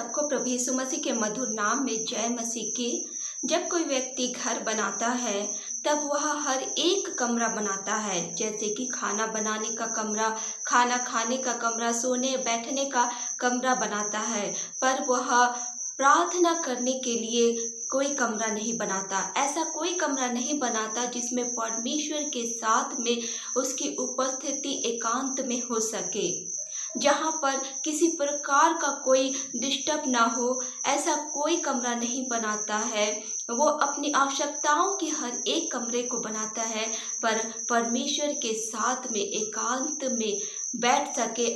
सबको प्रभु यीशु मसीह के मधुर नाम में जय मसीह की। जब कोई व्यक्ति घर बनाता है तब वह हर एक कमरा बनाता है, जैसे कि खाना बनाने का कमरा, खाना खाने का कमरा, सोने बैठने का कमरा बनाता है, पर वह प्रार्थना करने के लिए कोई कमरा नहीं बनाता। ऐसा कोई कमरा नहीं बनाता जिसमें परमेश्वर के साथ में उसकी उपस्थिति एकांत में हो सके, जहाँ पर किसी प्रकार का कोई डिस्टर्ब ना हो। ऐसा कोई कमरा नहीं बनाता है। वो अपनी आवश्यकताओं की हर एक कमरे को बनाता है, पर परमेश्वर के साथ में एकांत में बैठ सके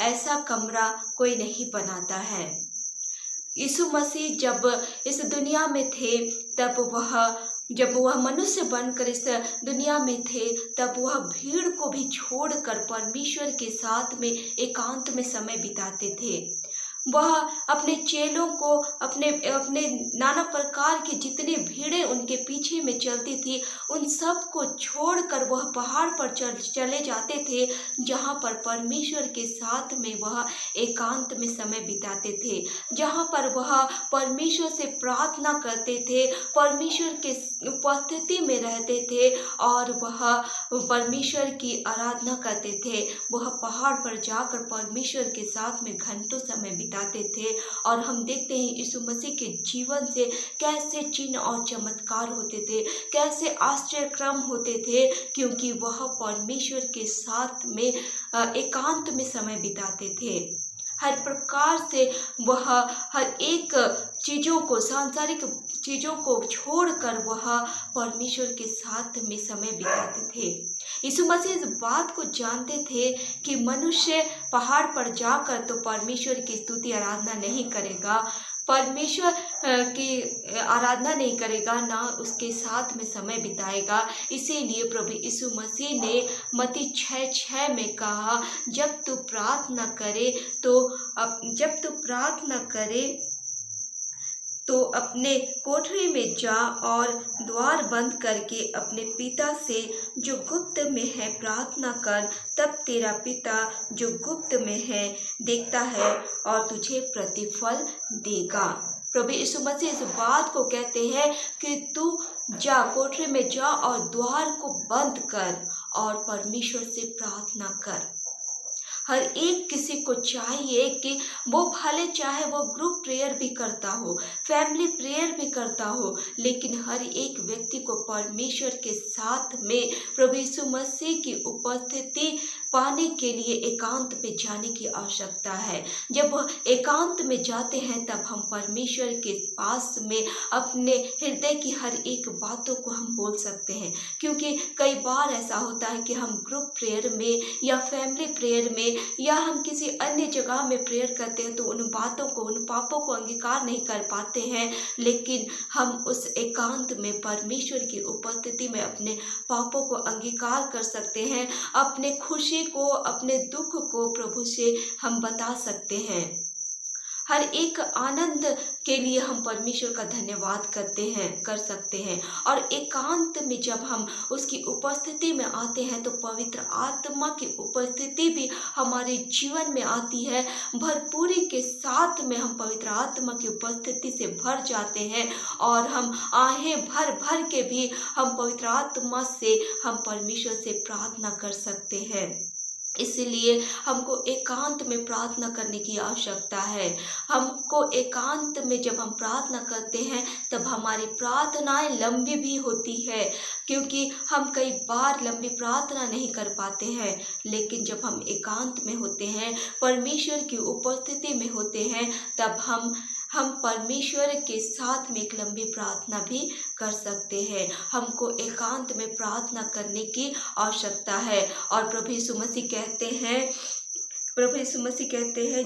ऐसा कमरा कोई नहीं बनाता है। यीशु मसीह जब इस दुनिया में थे जब वह मनुष्य बनकर इस दुनिया में थे, तब वह भीड़ को भी छोड़कर परमेश्वर के साथ में एकांत में समय बिताते थे। वह अपने चेलों को अपने नाना प्रकार की जितनी भीड़ें उनके पीछे में चलती थी, उन सब को छोड़कर वह पहाड़ पर चले जाते थे, जहाँ पर परमेश्वर के साथ में वह एकांत में समय बिताते थे, जहाँ पर वह परमेश्वर से प्रार्थना करते थे, परमेश्वर के उपस्थिति में रहते थे और वह परमेश्वर की आराधना करते थे। वह पहाड़ पर जाकर परमेश्वर के साथ में घंटों समय बिताते थे। और हम देखते हैं यीशु मसीह के जीवन से कैसे चिन्ह और चमत्कार होते थे, कैसे आश्चर्यक्रम होते थे, क्योंकि वह परमेश्वर के साथ में एकांत में समय बिताते थे। हर प्रकार से वह हर एक चीज़ों को, सांसारिक चीज़ों को छोड़कर वह परमेश्वर के साथ में समय बिताते थे। यीशु मसीह इस बात को जानते थे कि मनुष्य पहाड़ पर जाकर तो परमेश्वर की स्तुति आराधना नहीं करेगा, परमेश्वर की आराधना नहीं करेगा, ना उसके साथ में समय बिताएगा। इसीलिए प्रभु यीशु मसीह ने मत्ती 6:6 में कहा, जब तू प्रार्थना करे तो अपने कोठरी में जा और द्वार बंद करके अपने पिता से जो गुप्त में है प्रार्थना कर, तब तेरा पिता जो गुप्त में है देखता है और तुझे प्रतिफल देगा। प्रभु यीशु मसीह इस बात को कहते हैं कि तू जा, कोठरी में जा और द्वार को बंद कर और परमेश्वर से प्रार्थना कर। हर एक किसी को चाहिए कि वो भले चाहे वो ग्रुप प्रेयर भी करता हो, फैमिली प्रेयर भी करता हो, लेकिन हर एक व्यक्ति को परमेश्वर के साथ में प्रभु यीशु मसीह की उपस्थिति पाने के लिए एकांत में जाने की आवश्यकता है। जब वह एकांत में जाते हैं तब हम परमेश्वर के पास में अपने हृदय की हर एक बातों को हम बोल सकते हैं, क्योंकि कई बार ऐसा होता है कि हम ग्रुप प्रेयर में या फैमिली प्रेयर में या हम किसी अन्य जगह में प्रेयर करते हैं तो उन बातों को, उन पापों को अंगीकार नहीं कर पाते हैं, लेकिन हम उस एकांत में परमेश्वर की उपस्थिति में अपने पापों को अंगीकार कर सकते हैं, अपने खुशी को, अपने दुख को प्रभु से हम बता सकते हैं। हर एक आनंद के लिए हम परमेश्वर का धन्यवाद कर सकते हैं। और एकांत में जब हम उसकी उपस्थिति में आते हैं तो पवित्र आत्मा की उपस्थिति भी हमारे जीवन में आती है। भरपूरी के साथ में हम पवित्र आत्मा की उपस्थिति से भर जाते हैं और हम आहें भर भर के भी हम पवित्र आत्मा से हम परमेश्वर से प्रार्थना कर सकते हैं। इसलिए हमको एकांत में प्रार्थना करने की आवश्यकता है। हमको एकांत में जब हम प्रार्थना करते हैं तब हमारी प्रार्थनाएं लंबी भी होती है, क्योंकि हम कई बार लंबी प्रार्थना नहीं कर पाते हैं, लेकिन जब हम एकांत में होते हैं, परमेश्वर की उपस्थिति में होते हैं, तब हम परमेश्वर के साथ में एक लंबी प्रार्थना भी कर सकते हैं। हमको एकांत में प्रार्थना करने की आवश्यकता है। और प्रभु यीशु मसीह कहते हैं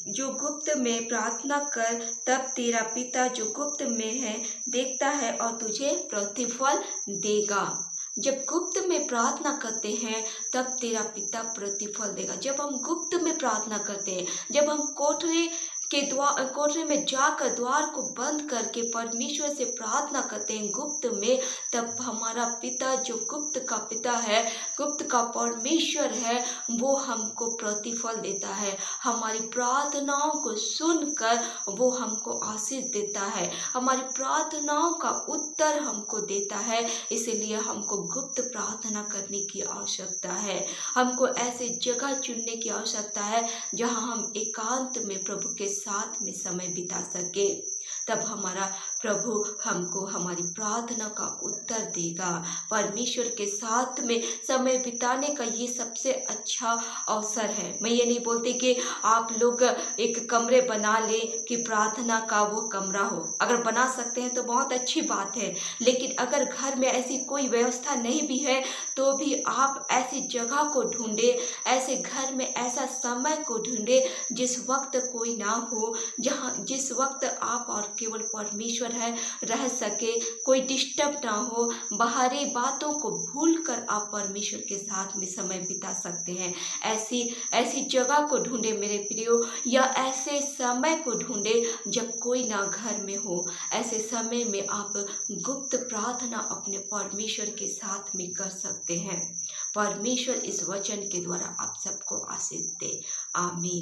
जो गुप्त में प्रार्थना कर, तब तेरा पिता जो गुप्त में है देखता है और तुझे प्रतिफल देगा। जब गुप्त में प्रार्थना करते हैं तब तेरा पिता प्रतिफल देगा। जब हम गुप्त में प्रार्थना करते हैं, जब हम कोठरी कोठरी में जाकर द्वार को बंद करके परमेश्वर से प्रार्थना करते हैं गुप्त में, तब हमारा पिता जो गुप्त का पिता है, गुप्त का परमेश्वर है, वो हमको प्रतिफल देता है। हमारी प्रार्थनाओं को सुनकर वो हमको आशीष देता है, हमारी प्रार्थनाओं का उत्तर हमको देता है। इसीलिए हमको गुप्त प्रार्थना करने की आवश्यकता है। हमको ऐसे जगह चुनने की आवश्यकता है जहाँ हम एकांत में प्रभु के साथ में समय बिता सके। तब हमारा प्रभु हमको हमारी प्रार्थना का उत्तर देगा। परमेश्वर के साथ में समय बिताने का ये सबसे अच्छा अवसर है। मैं ये नहीं बोलती कि आप लोग एक कमरे बना लें कि प्रार्थना का वो कमरा हो। अगर बना सकते हैं तो बहुत अच्छी बात है, लेकिन अगर घर में ऐसी कोई व्यवस्था नहीं भी है तो भी आप ऐसी जगह को ढूंढे, ऐसे घर में ऐसा समय को ढूंढे जिस वक्त कोई ना हो, जिस वक्त आप और केवल परमेश्वर है रह सके, कोई डिस्टर्ब ना हो, बाहरी बातों को भूलकर आप परमेश्वर के साथ में समय बिता सकते हैं। ऐसी जगह को ढूंढे मेरे प्रियो, या ऐसे समय को ढूंढे जब कोई ना घर में हो। ऐसे समय में आप गुप्त प्रार्थना अपने परमेश्वर के साथ में कर सकते हैं। परमेश्वर इस वचन के द्वारा आप सबको आशीष दे। आमीन।